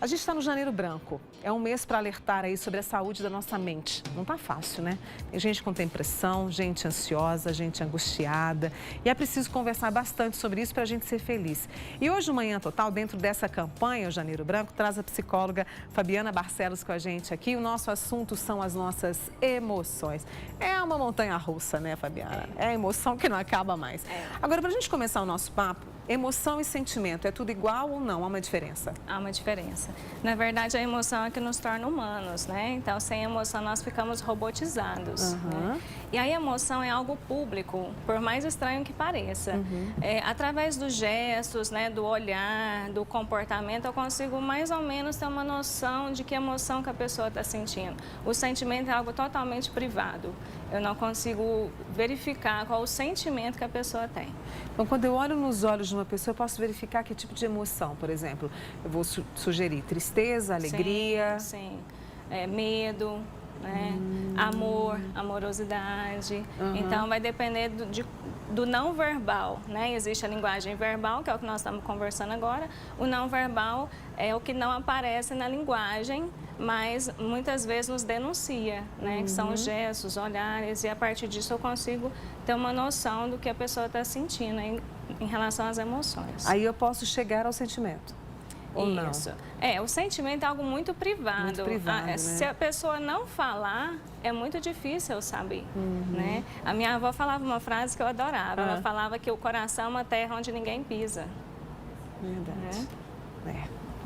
A gente está no Janeiro Branco. É um mês para alertar aí sobre a saúde da nossa mente. Não tá fácil, né? Tem gente com depressão, gente ansiosa, gente angustiada. E é preciso conversar bastante sobre isso para a gente ser feliz. E hoje, no Manhã Total, dentro dessa campanha, o Janeiro Branco, traz a psicóloga Fabiana Barcelos com a gente aqui. O nosso assunto são as nossas emoções. É uma montanha-russa, né, Fabiana? É a emoção que não acaba mais. Agora, para a gente começar o nosso papo, emoção e sentimento, é tudo igual ou não? Há uma diferença? Há uma diferença. Na verdade, a emoção é que nos torna humanos, né? Então, sem emoção, nós ficamos robotizados. Né? E a emoção é algo público, por mais estranho que pareça. Através dos gestos, né, do olhar, do comportamento, eu consigo mais ou menos ter uma noção de que emoção que a pessoa está sentindo. O sentimento é algo totalmente privado. Eu não consigo verificar qual o sentimento que a pessoa tem. Então, quando eu olho nos olhos de uma pessoa, eu posso verificar que tipo de emoção, por exemplo. Eu vou sugerir tristeza, alegria. Sim, medo, né? Amor, amorosidade. Então, vai depender do não verbal, né? Existe a linguagem verbal, que é o que nós estamos conversando agora. O não verbal é o que não aparece na linguagem, mas muitas vezes nos denuncia, né? Que são os gestos, olhares, e a partir disso eu consigo ter uma noção do que a pessoa está sentindo em relação às emoções. Aí eu posso chegar ao sentimento, ou não? Isso. O sentimento é algo muito privado. Muito privado, né? Se a pessoa não falar, é muito difícil eu saber, né? A minha avó falava uma frase que eu adorava. Ela falava que o coração é uma terra onde ninguém pisa. Verdade.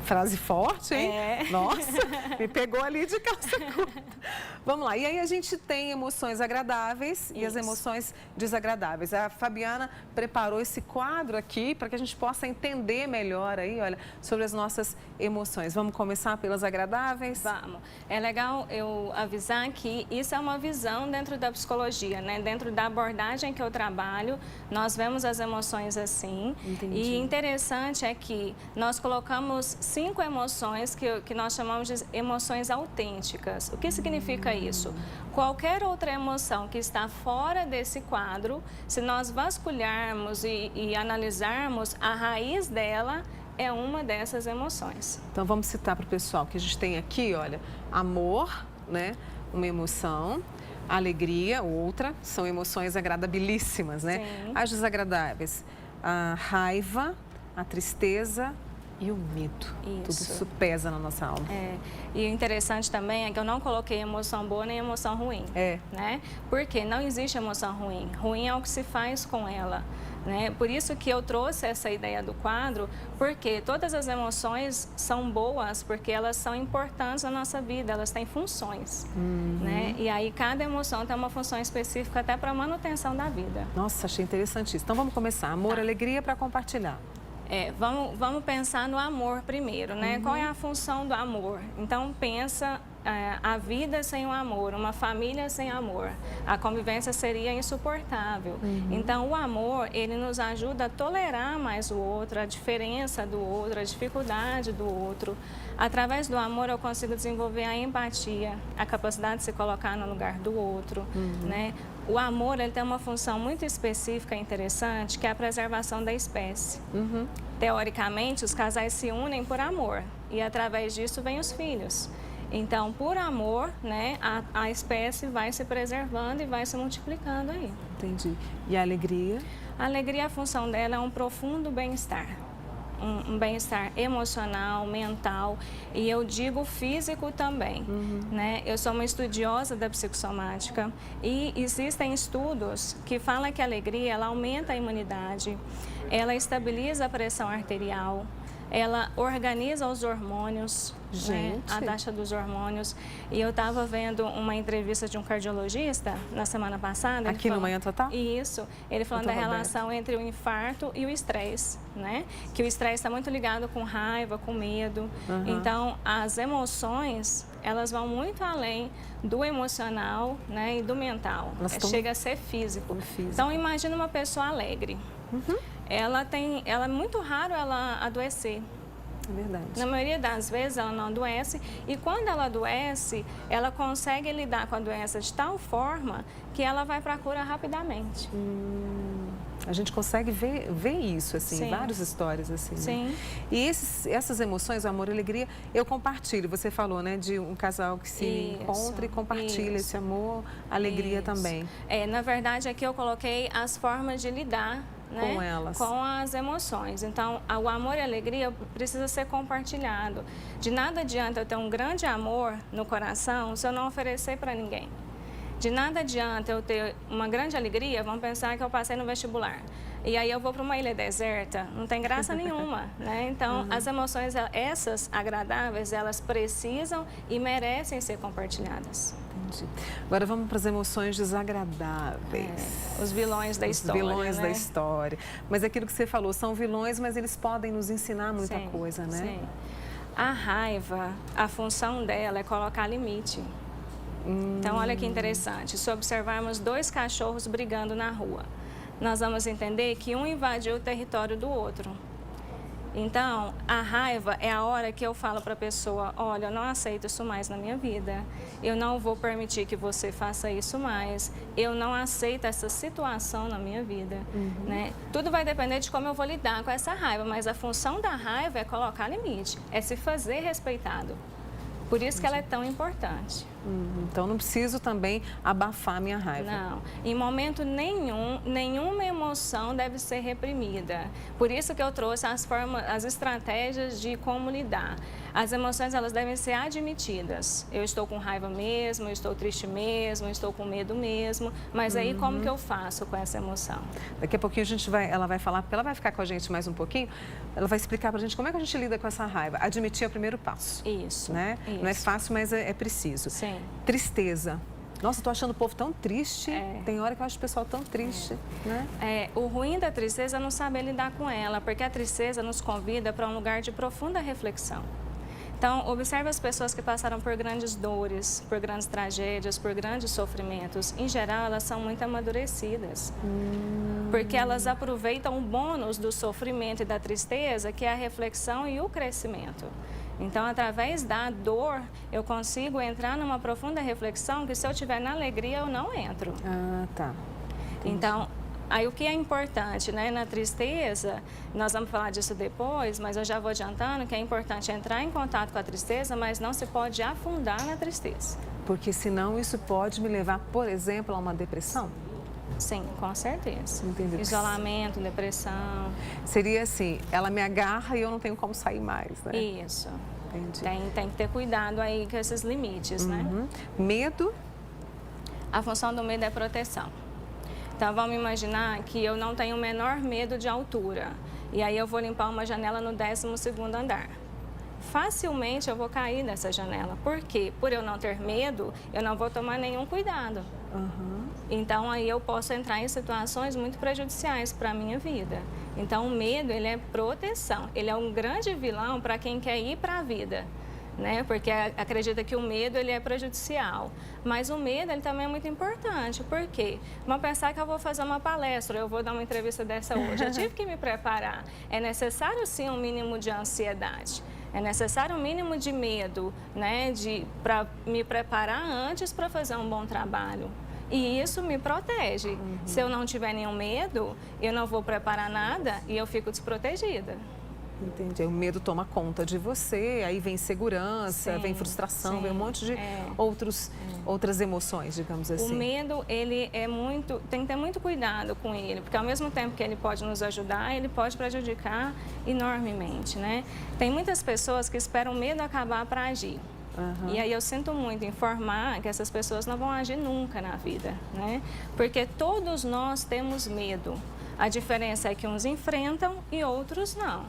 Frase forte, hein? Nossa, me pegou ali de calça curta. Vamos lá. E aí a gente tem emoções agradáveis e as emoções desagradáveis. A Fabiana preparou esse quadro aqui para que a gente possa entender melhor aí, olha, sobre as nossas emoções. Vamos começar pelas agradáveis? Vamos. É legal eu avisar que isso é uma visão dentro da psicologia, né? Dentro da abordagem que eu trabalho, nós vemos as emoções assim. Entendi. E interessante é que nós colocamos 5 emoções que nós chamamos de emoções autênticas. O que significa isso? Qualquer outra emoção que está fora desse quadro, se nós vasculharmos e analisarmos, a raiz dela é uma dessas emoções. Então vamos citar para o pessoal que a gente tem aqui, olha, amor, né? Uma emoção. Alegria, outra, são emoções agradabilíssimas, né? Sim. As desagradáveis, a raiva, a tristeza e o medo. Tudo isso pesa na nossa alma. E o interessante também é que eu não coloquei emoção boa nem emoção ruim. Né? Porque não existe emoção ruim. Ruim é o que se faz com ela. Né? Por isso que eu trouxe essa ideia do quadro, porque todas as emoções são boas, porque elas são importantes na nossa vida, elas têm funções. Né? E aí cada emoção tem uma função específica até para a manutenção da vida. Nossa, achei interessante isso. Então vamos começar. Amor, alegria para compartilhar. Vamos pensar no amor primeiro, né? Qual é a função do amor? Então, pensa a vida sem o amor, uma família sem amor. A convivência seria insuportável. Então, o amor, ele nos ajuda a tolerar mais o outro, a diferença do outro, a dificuldade do outro. Através do amor, eu consigo desenvolver a empatia, a capacidade de se colocar no lugar do outro, né? O amor, ele tem uma função muito específica e interessante, que é a preservação da espécie. Teoricamente, os casais se unem por amor e através disso vêm os filhos. Então, por amor, né, a espécie vai se preservando e vai se multiplicando aí. Entendi. E a alegria? A alegria, a função dela é um profundo bem-estar. Um bem-estar emocional, mental e eu digo físico também. Né? Eu sou uma estudiosa da psicossomática e existem estudos que falam que a alegria ela aumenta a imunidade, ela estabiliza a pressão arterial, ela organiza os hormônios, né? A taxa dos hormônios. E eu estava vendo uma entrevista de um cardiologista na semana passada. Aqui no Manhã Total? Isso. Ele falando da relação entre o infarto e o estresse, né? Que o estresse está muito ligado com raiva, com medo. Então, as emoções, elas vão muito além do emocional, né? E do mental. Chega a ser físico. Então, imagina uma pessoa alegre. Ela é muito raro ela adoecer. É verdade. Na maioria das vezes ela não adoece e quando ela adoece, ela consegue lidar com a doença de tal forma que ela vai para a cura rapidamente. A gente consegue ver isso, assim, Sim. várias histórias, assim. Sim. Né? E essas emoções, o amor e a alegria, eu compartilho. Você falou, né, de um casal que se encontra e compartilha esse amor, alegria também. Na verdade, aqui eu coloquei as formas de lidar, né, com elas. Com as emoções. Então, o amor e a alegria precisa ser compartilhado. De nada adianta eu ter um grande amor no coração se eu não oferecer para ninguém. De nada adianta eu ter uma grande alegria, vamos pensar que eu passei no vestibular. E aí eu vou para uma ilha deserta, não tem graça nenhuma, né? Então, as emoções, essas agradáveis, elas precisam e merecem ser compartilhadas. Entendi. Agora vamos para as emoções desagradáveis. Os vilões da história, Os vilões né? da história. Mas aquilo que você falou, são vilões, mas eles podem nos ensinar muita Sim, coisa, né? Sim. A raiva, a função dela é colocar limite. Então, olha que interessante, se observarmos dois cachorros brigando na rua, nós vamos entender que um invadiu o território do outro. Então, a raiva é a hora que eu falo para a pessoa, olha, eu não aceito isso mais na minha vida, eu não vou permitir que você faça isso mais, eu não aceito essa situação na minha vida. Né? Tudo vai depender de como eu vou lidar com essa raiva, mas a função da raiva é colocar limite, é se fazer respeitado. Por isso que ela é tão importante. Então, não preciso também abafar minha raiva. Não, em momento nenhum, nenhuma emoção deve ser reprimida. Por isso que eu trouxe as estratégias de como lidar. As emoções, elas devem ser admitidas. Eu estou com raiva mesmo, eu estou triste mesmo, eu estou com medo mesmo, mas aí como que eu faço com essa emoção? Daqui a pouquinho ela vai falar, porque ela vai ficar com a gente mais um pouquinho, ela vai explicar pra gente como é que a gente lida com essa raiva. Admitir é o primeiro passo. Isso. Né? Isso. Não é fácil, mas é preciso. Sim. Tristeza. Nossa, eu tô achando o povo tão triste. Tem hora que eu acho o pessoal tão triste, né? O ruim da tristeza é não saber lidar com ela, porque a tristeza nos convida para um lugar de profunda reflexão. Então, observe as pessoas que passaram por grandes dores, por grandes tragédias, por grandes sofrimentos. Em geral, elas são muito amadurecidas, porque elas aproveitam o bônus do sofrimento e da tristeza, que é a reflexão e o crescimento. Então, através da dor, eu consigo entrar numa profunda reflexão que se eu estiver na alegria, eu não entro. Ah, tá. Entendi. Então, aí o que é importante, né? Na tristeza, nós vamos falar disso depois, mas eu já vou adiantando que é importante entrar em contato com a tristeza, mas não se pode afundar na tristeza. Porque senão isso pode me levar, por exemplo, a uma depressão? Sim, com certeza. Entendi. Isolamento, depressão. Seria assim, ela me agarra e eu não tenho como sair mais, né? Isso. Entendi. Tem que ter cuidado aí com esses limites, né? Medo? A função do medo é proteção. Então, vamos imaginar que eu não tenho o menor medo de altura. E aí eu vou limpar uma janela no 12º andar. Facilmente eu vou cair nessa janela. Por quê? Por eu não ter medo, eu não vou tomar nenhum cuidado. Então, aí eu posso entrar em situações muito prejudiciais para a minha vida. Então, o medo, ele é proteção. Ele é um grande vilão para quem quer ir para a vida, né? Porque acredita que o medo, ele é prejudicial. Mas o medo, ele também é muito importante. Por quê? Vamos pensar que eu vou fazer uma palestra, eu vou dar uma entrevista dessa hoje. Eu tive que me preparar. É necessário, sim, um mínimo de ansiedade. É necessário um mínimo de medo, né, para me preparar antes para fazer um bom trabalho. E isso me protege. Se eu não tiver nenhum medo, eu não vou preparar nada e eu fico desprotegida. Entendi. O medo toma conta de você, aí vem insegurança, vem frustração, vem um monte de outras emoções, digamos assim. O medo, ele é muito, tem que ter muito cuidado com ele, porque ao mesmo tempo que ele pode nos ajudar, ele pode prejudicar enormemente, né? Tem muitas pessoas que esperam o medo acabar para agir. E aí eu sinto muito informar que essas pessoas não vão agir nunca na vida, né? Porque todos nós temos medo. A diferença é que uns enfrentam e outros não.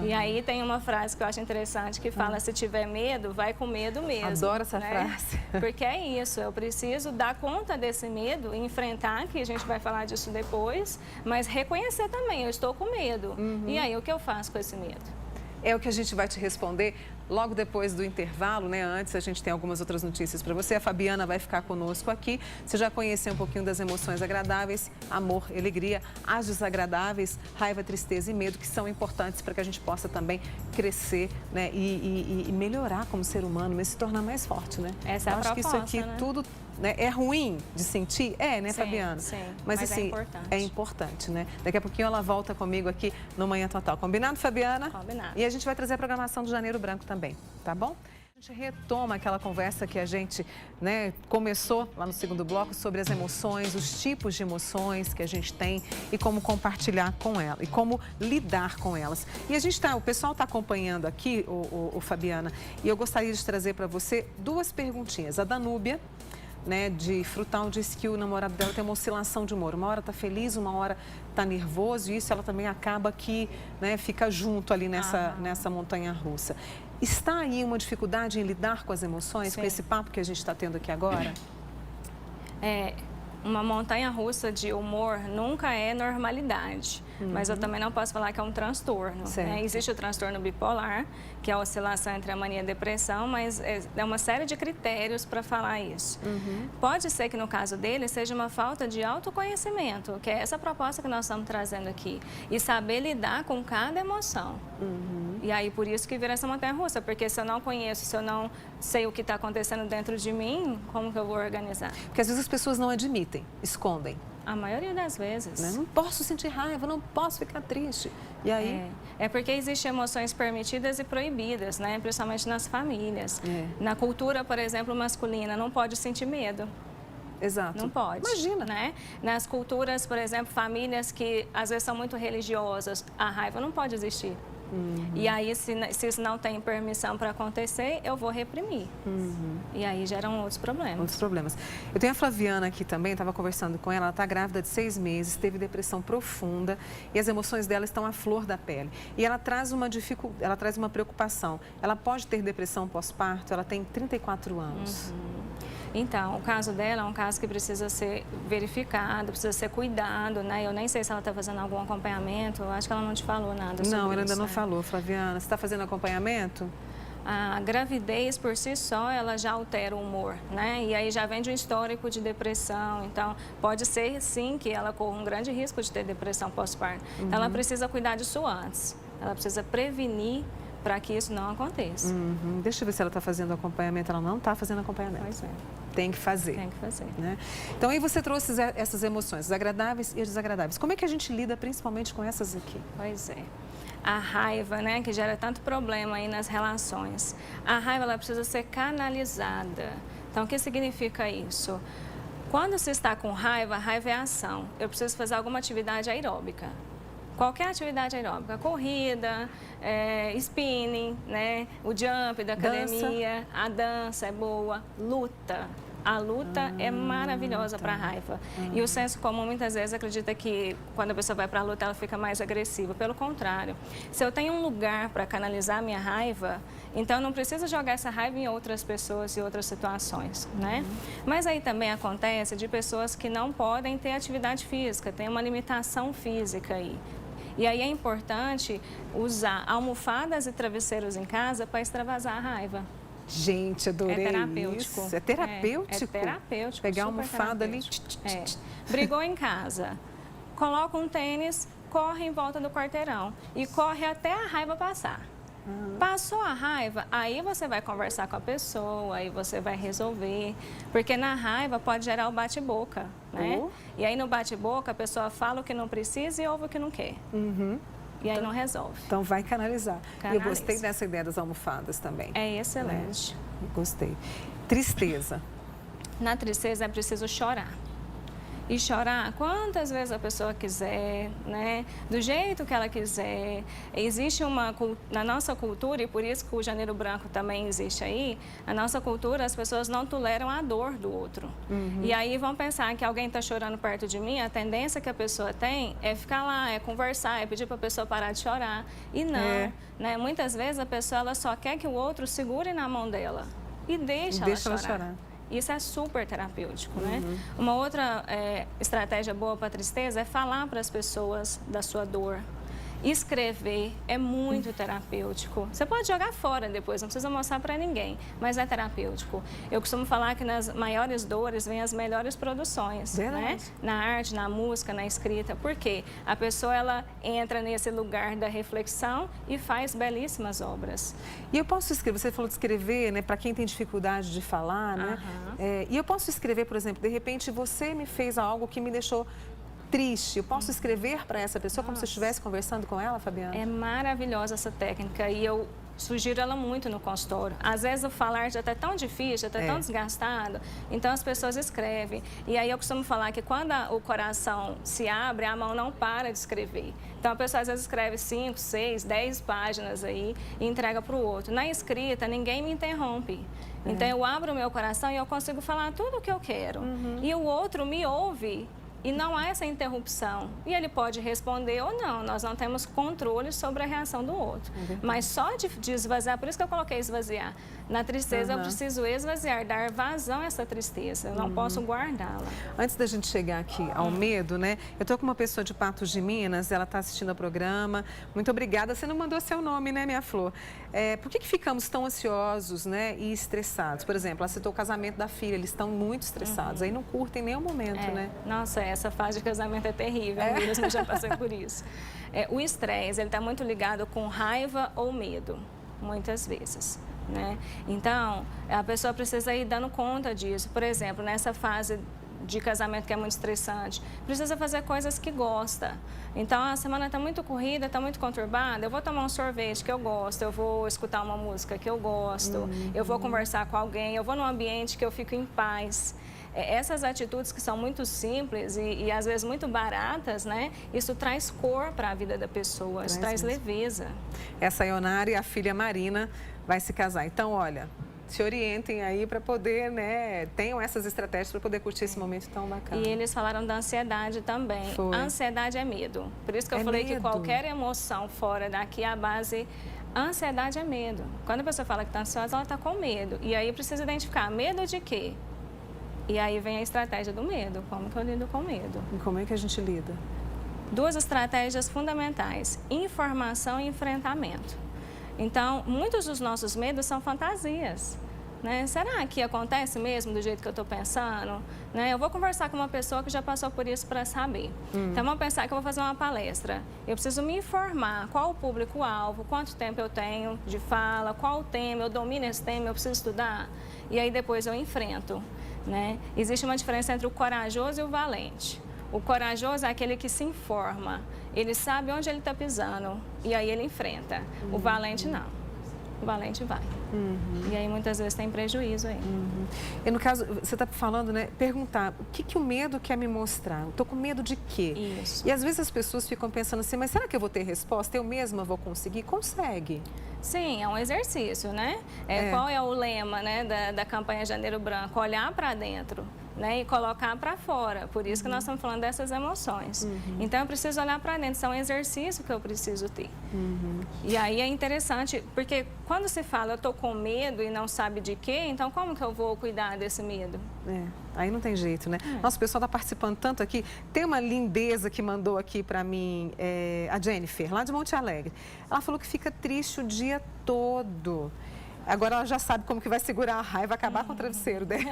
E aí tem uma frase que eu acho interessante que fala, se tiver medo, vai com medo mesmo. Adoro essa frase. Porque é isso, eu preciso dar conta desse medo e enfrentar, que a gente vai falar disso depois, mas reconhecer também, eu estou com medo. E aí, o que eu faço com esse medo? É o que a gente vai te responder logo depois do intervalo, né? Antes a gente tem algumas outras notícias para você. A Fabiana vai ficar conosco aqui. Você já conheceu um pouquinho das emoções agradáveis, amor, alegria, as desagradáveis, raiva, tristeza e medo, que são importantes para que a gente possa também crescer, né? E melhorar como ser humano, mas se tornar mais forte, né? Essa é a proposta, acho que isso aqui né? tudo né? É ruim de sentir? É, né, sim, Fabiana? Sim, mas assim, é importante, né? Daqui a pouquinho ela volta comigo aqui no Manhã Total. Combinado, Fabiana? Combinado. E a gente vai trazer a programação do Janeiro Branco também, tá bom? A gente retoma aquela conversa que a gente, né, começou lá no segundo bloco sobre as emoções, os tipos de emoções que a gente tem e como compartilhar com elas e como lidar com elas. E a gente o pessoal está acompanhando aqui, o Fabiana, e eu gostaria de trazer para você duas perguntinhas. A Danúbia, né, de Frutal, disse que o namorado dela tem uma oscilação de humor. Uma hora está feliz, uma hora está nervoso, e isso ela também acaba que, né, fica junto ali nessa montanha russa. Está aí uma dificuldade em lidar com as emoções, com esse papo que a gente está tendo aqui agora? Uma montanha russa de humor nunca é normalidade, mas eu também não posso falar que é um transtorno. Né? Existe o transtorno bipolar, que é a oscilação entre a mania e a depressão, mas é uma série de critérios para falar isso. Pode ser que no caso dele seja uma falta de autoconhecimento, que é essa proposta que nós estamos trazendo aqui, e saber lidar com cada emoção. E aí por isso que vira essa montanha russa, porque se eu não conheço, se eu não sei o que está acontecendo dentro de mim, como que eu vou organizar? Porque às vezes as pessoas não admitem, escondem. A maioria das vezes. Né? Não posso sentir raiva, não posso ficar triste. E aí? É porque existem emoções permitidas e proibidas, né? Principalmente nas famílias. Na cultura, por exemplo, masculina, não pode sentir medo. Exato. Não pode. Imagina. Né? Nas culturas, por exemplo, famílias que às vezes são muito religiosas, a raiva não pode existir. E aí, se isso não tem permissão para acontecer, eu vou reprimir. E aí geram outros problemas. Outros problemas. Eu tenho a Flaviana aqui também, estava conversando com ela está grávida de 6 meses, teve depressão profunda e as emoções dela estão à flor da pele. E ela traz ela traz uma preocupação. Ela pode ter depressão pós-parto, ela tem 34 anos. Então, o caso dela é um caso que precisa ser verificado, precisa ser cuidado, né? Eu nem sei se ela está fazendo algum acompanhamento, eu acho que ela não te falou nada sobre isso. Não, ela ainda não falou, Flaviana. Você está fazendo acompanhamento? A gravidez, por si só, ela já altera o humor, né? E aí já vem de um histórico de depressão. Então, pode ser, sim, que ela corra um grande risco de ter depressão pós-parto. Então, ela precisa cuidar disso antes. Ela precisa prevenir para que isso não aconteça. Deixa eu ver se ela está fazendo acompanhamento. Ela não está fazendo acompanhamento. Pois é. Tem que fazer. Tem que fazer. Né? Então, aí você trouxe essas emoções, as agradáveis e as desagradáveis. Como é que a gente lida principalmente com essas aqui? Pois é. A raiva, né, que gera tanto problema aí nas relações. A raiva, ela precisa ser canalizada. Então, o que significa isso? Quando se está com raiva, a raiva é ação. Eu preciso fazer alguma atividade aeróbica. Qualquer atividade aeróbica, corrida, spinning, né? O jump da academia, a dança é boa, luta. A luta é maravilhosa para a raiva. E o senso comum muitas vezes acredita que quando a pessoa vai para a luta ela fica mais agressiva. Pelo contrário, se eu tenho um lugar para canalizar a minha raiva, então eu não preciso jogar essa raiva em outras pessoas e outras situações, né? Mas aí também acontece de pessoas que não podem ter atividade física, tem uma limitação física aí. E aí é importante usar almofadas e travesseiros em casa para extravasar a raiva. Gente, adorei terapêutico. isso. É terapêutico? É terapêutico. Pegar a almofada ali. Brigou em casa, coloca um tênis, corre em volta do quarteirão e corre até a raiva passar. Passou a raiva, aí você vai conversar com a pessoa, aí você vai resolver, porque na raiva pode gerar o bate-boca, né? E aí no bate-boca a pessoa fala o que não precisa e ouve o que não quer. E aí não resolve. Então vai canalizar. E eu gostei dessa ideia das almofadas também. É excelente. Gostei. Tristeza. Na tristeza é preciso chorar. E chorar quantas vezes a pessoa quiser, né? Do jeito que ela quiser. Existe na nossa cultura, e por isso que o Janeiro Branco também existe aí, a nossa cultura, as pessoas não toleram a dor do outro. E aí vão pensar que alguém está chorando perto de mim, a tendência que a pessoa tem é ficar lá, é conversar, é pedir para a pessoa parar de chorar. E não, né? Muitas vezes a pessoa ela só quer que o outro segure na mão dela e deixa ela chorar. Isso é super terapêutico, né? Uma outra estratégia boa para a tristeza é falar para as pessoas da sua dor. Escrever é muito terapêutico. Você pode jogar fora depois, não precisa mostrar para ninguém, mas é terapêutico. Eu costumo falar que nas maiores dores vêm as melhores produções, né? Na arte, na música, na escrita. Por quê? A pessoa, ela entra nesse lugar da reflexão e faz belíssimas obras. E eu posso escrever, você falou de escrever, né, para quem tem dificuldade de falar, né? E eu posso escrever, por exemplo, de repente você me fez algo que me deixou triste. Eu posso escrever para essa pessoa como se eu estivesse conversando com ela, Fabiana? É maravilhosa essa técnica e eu sugiro ela muito no consultório. Às vezes o falar já está tão difícil, já está tão desgastado, então as pessoas escrevem. E aí eu costumo falar que quando o coração se abre, a mão não para de escrever. Então a pessoa às vezes escreve 5, 6, 10 páginas aí e entrega para o outro. Na escrita, ninguém me interrompe. Então eu abro o meu coração e eu consigo falar tudo o que eu quero. E o outro me ouve. E não há essa interrupção. E ele pode responder ou não. Nós não temos controle sobre a reação do outro. Mas só de esvaziar, por isso que eu coloquei esvaziar. Na tristeza eu preciso esvaziar, dar vazão a essa tristeza. Eu não posso guardá-la. Antes da gente chegar aqui ao medo, né? Eu estou com uma pessoa de Patos de Minas, ela está assistindo ao programa. Muito obrigada. Você não mandou seu nome, né, minha flor? Por que ficamos tão ansiosos, né, e estressados? Por exemplo, ela citou o casamento da filha, eles estão muito estressados. Aí não curtem nenhum momento, né? Nossa, essa fase de casamento é terrível, mesmo já passei por isso. O estresse, ele está muito ligado com raiva ou medo, muitas vezes, né? Então, a pessoa precisa ir dando conta disso. Por exemplo, nessa fase de casamento que é muito estressante, precisa fazer coisas que gosta. Então, a semana está muito corrida, está muito conturbada, eu vou tomar um sorvete que eu gosto, eu vou escutar uma música que eu gosto, eu vou conversar com alguém, eu vou num ambiente que eu fico em paz. Essas atitudes que são muito simples e às vezes muito baratas, né? Isso traz cor para a vida da pessoa, isso traz leveza. Essa Ionara e a filha Marina vai se casar. Então, olha, se orientem aí para poder, né? Tenham essas estratégias para poder curtir esse momento tão bacana. E eles falaram da ansiedade também. A ansiedade é medo. Por isso que eu falei que qualquer emoção fora daqui, a base... A ansiedade é medo. Quando a pessoa fala que está ansiosa, ela está com medo. E aí precisa identificar medo de quê? E aí vem a estratégia do medo. Como que eu lido com medo? E como é que a gente lida? 2 estratégias fundamentais: informação e enfrentamento. Então, muitos dos nossos medos são fantasias. Né? Será que acontece mesmo do jeito que eu estou pensando? Né? Eu vou conversar com uma pessoa que já passou por isso para saber. Então, vamos pensar que eu vou fazer uma palestra. Eu preciso me informar qual o público-alvo, quanto tempo eu tenho de fala, qual o tema, eu domino esse tema, eu preciso estudar. E aí depois eu enfrento. Né? Existe uma diferença entre o corajoso e o valente. O corajoso é aquele que se informa, ele sabe onde ele está pisando e aí ele enfrenta. O valente não. O valente vai. E aí muitas vezes tem prejuízo aí. E no caso, você está falando, né? Perguntar, o que o medo quer me mostrar? Estou com medo de quê? Isso. E às vezes as pessoas ficam pensando assim, mas será que eu vou ter resposta? Eu mesma vou conseguir? Consegue. Sim, é um exercício, né? Qual é o lema, né, da campanha Janeiro Branco? Olhar para dentro. Né, e colocar para fora. Por isso que nós estamos falando dessas emoções. Então, eu preciso olhar para dentro. Isso é um exercício que eu preciso ter. E aí é interessante, porque quando se fala eu estou com medo e não sabe de quê, então como que eu vou cuidar desse medo? Aí não tem jeito, né? Nossa, o pessoal está participando tanto aqui. Tem uma lindeza que mandou aqui para mim, a Jennifer, lá de Monte Alegre. Ela falou que fica triste o dia todo. Agora ela já sabe como que vai segurar a raiva, acabar com o travesseiro dela.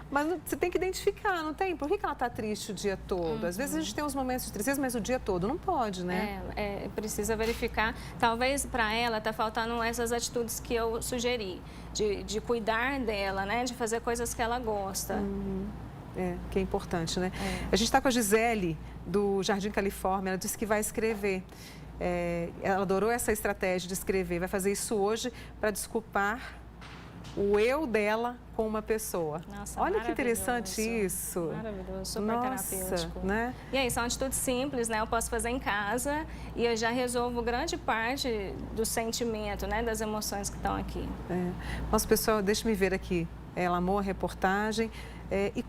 Mas você tem que identificar, não tem? Por que ela está triste o dia todo? Às vezes a gente tem uns momentos de tristeza, mas o dia todo não pode, né? Precisa verificar. Talvez para ela está faltando essas atitudes que eu sugeri, de cuidar dela, né? De fazer coisas que ela gosta. Que é importante, né? A gente está com a Gisele, do Jardim Califórnia, ela disse que vai escrever. Ela adorou essa estratégia de escrever, vai fazer isso hoje para desculpar o eu dela com uma pessoa. Nossa, olha que interessante isso. Maravilhoso, super terapêutico. Né? E aí, são atitudes simples, né? Eu posso fazer em casa e eu já resolvo grande parte do sentimento, né? Das emoções que estão aqui. Nossa, pessoal, deixa-me ver aqui. Ela amou a reportagem. E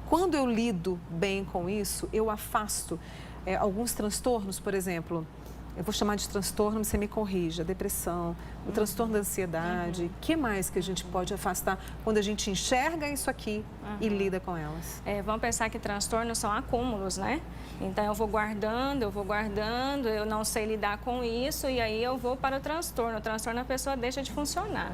quando eu lido bem com isso, eu afasto alguns transtornos, por exemplo, eu vou chamar de transtorno, você me corrija, depressão, o transtorno da ansiedade, o que mais que a gente pode afastar quando a gente enxerga isso aqui e lida com elas? Vamos pensar que transtornos são acúmulos, né? Então, eu vou guardando, eu não sei lidar com isso e aí eu vou para o transtorno. O transtorno, a pessoa deixa de funcionar.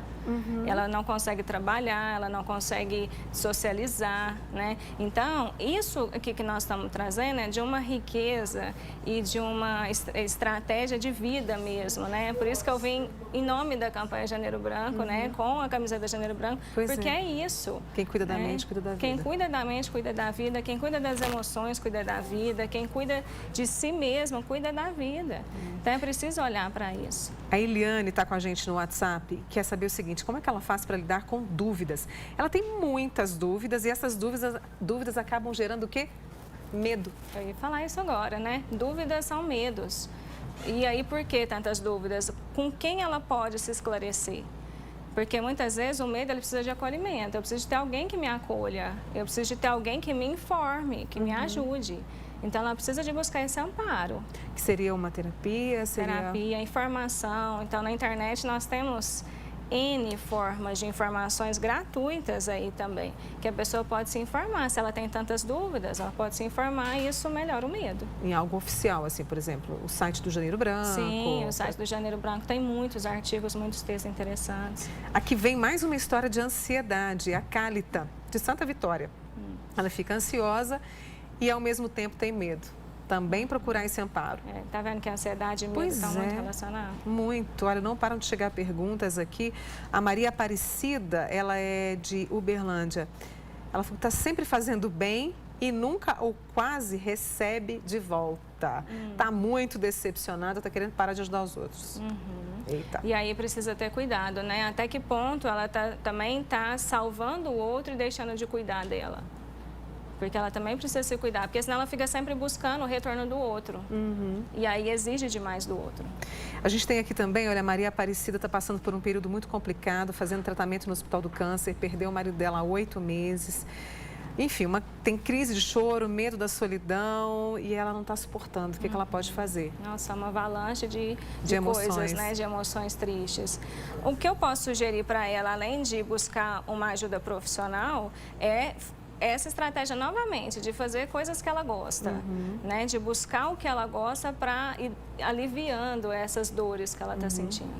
Ela não consegue trabalhar, ela não consegue socializar, né? Então, isso aqui que nós estamos trazendo é de uma riqueza e de uma estratégia de vida mesmo, né? Por isso que eu vim em nome da campanha Janeiro Branco, né? Com a camiseta Janeiro Branco, porque é isso. Quem cuida da mente, cuida da vida. Quem cuida da mente, cuida da vida. Quem cuida das emoções, cuida da vida. Quem cuida de si mesmo, cuida da vida. Então, é preciso olhar para isso. A Eliane está com a gente no WhatsApp e quer saber o seguinte, como é que ela faz para lidar com dúvidas? Ela tem muitas dúvidas e essas dúvidas acabam gerando o quê? Medo. Eu ia falar isso agora, né? Dúvidas são medos. E aí, por que tantas dúvidas? Com quem ela pode se esclarecer? Porque muitas vezes o medo ele precisa de acolhimento. Eu preciso de ter alguém que me acolha. Eu preciso de ter alguém que me informe, que me ajude. Então, ela precisa de buscar esse amparo. Que seria uma terapia? Terapia, informação. Então, na internet nós temos N formas de informações gratuitas aí também, que a pessoa pode se informar. Se ela tem tantas dúvidas, ela pode se informar e isso melhora o medo. Em algo oficial, assim, por exemplo, o site do Janeiro Branco? Sim, o site do Janeiro Branco tem muitos artigos, muitos textos interessantes. Aqui vem mais uma história de ansiedade, a Cálita, de Santa Vitória. Ela fica ansiosa e, ao mesmo tempo, tem medo. Também procurar esse amparo. Tá vendo que a ansiedade e o medo estão muito relacionados? Muito. Olha, não param de chegar perguntas aqui. A Maria Aparecida, ela é de Uberlândia. Ela falou que está sempre fazendo bem e nunca ou quase recebe de volta. Está muito decepcionada, está querendo parar de ajudar os outros. Eita. E aí precisa ter cuidado, né? Até que ponto ela também está salvando o outro e deixando de cuidar dela. Porque ela também precisa se cuidar, porque senão ela fica sempre buscando o retorno do outro. E aí exige demais do outro. A gente tem aqui também, olha, a Maria Aparecida está passando por um período muito complicado, fazendo tratamento no Hospital do Câncer, perdeu o marido dela há 8 meses. Enfim, tem crise de choro, medo da solidão e ela não está suportando. O que ela pode fazer? Nossa, uma avalanche de emoções, coisas, né? De emoções tristes. O que eu posso sugerir para ela, além de buscar uma ajuda profissional, é essa estratégia novamente de fazer coisas que ela gosta, né? De buscar o que ela gosta para ir aliviando essas dores que ela está sentindo.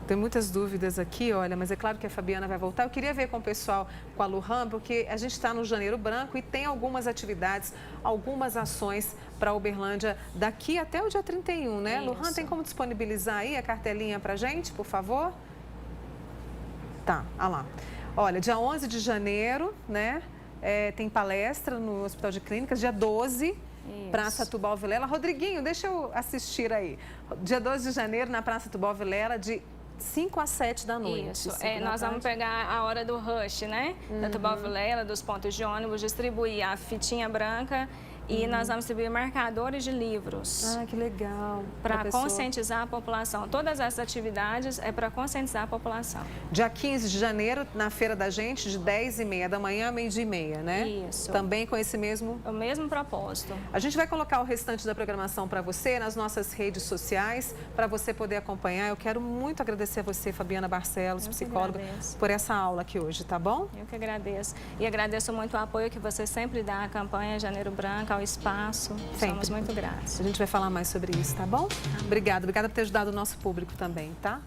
Tem muitas dúvidas aqui, olha, mas é claro que a Fabiana vai voltar. Eu queria ver com o pessoal, com a Luhan, porque a gente está no Janeiro Branco e tem algumas atividades, algumas ações para Uberlândia daqui até o dia 31, né? Isso. Luhan, tem como disponibilizar aí a cartelinha para a gente, por favor? Tá, olha lá. Olha, dia 11 de janeiro, né? Tem palestra no Hospital de Clínicas, dia 12, Praça Tubal Vilela. Rodriguinho, deixa eu assistir aí. Dia 12 de janeiro, na Praça Tubal Vilela, de 5 às 7 da noite. Isso, nós vamos pegar a hora do rush, né? Da Tubal Vilela, dos pontos de ônibus, distribuir a fitinha branca e nós vamos distribuir marcadores de livros. Ah, que legal. Para conscientizar a população. Todas essas atividades é para conscientizar a população. Dia 15 de janeiro, na Feira da Gente, de 10h30 da manhã a 12h30, né? Isso. Também com esse mesmo... O mesmo propósito. A gente vai colocar o restante da programação para você nas nossas redes sociais, para você poder acompanhar. Eu quero muito agradecer a você, Fabiana Barcelos, psicóloga, por essa aula aqui hoje, tá bom? Eu que agradeço. E agradeço muito o apoio que você sempre dá à campanha Janeiro Branco, ao espaço. Sempre. Somos muito gratos. A gente vai falar mais sobre isso, tá bom? Obrigada por ter ajudado o nosso público também, tá?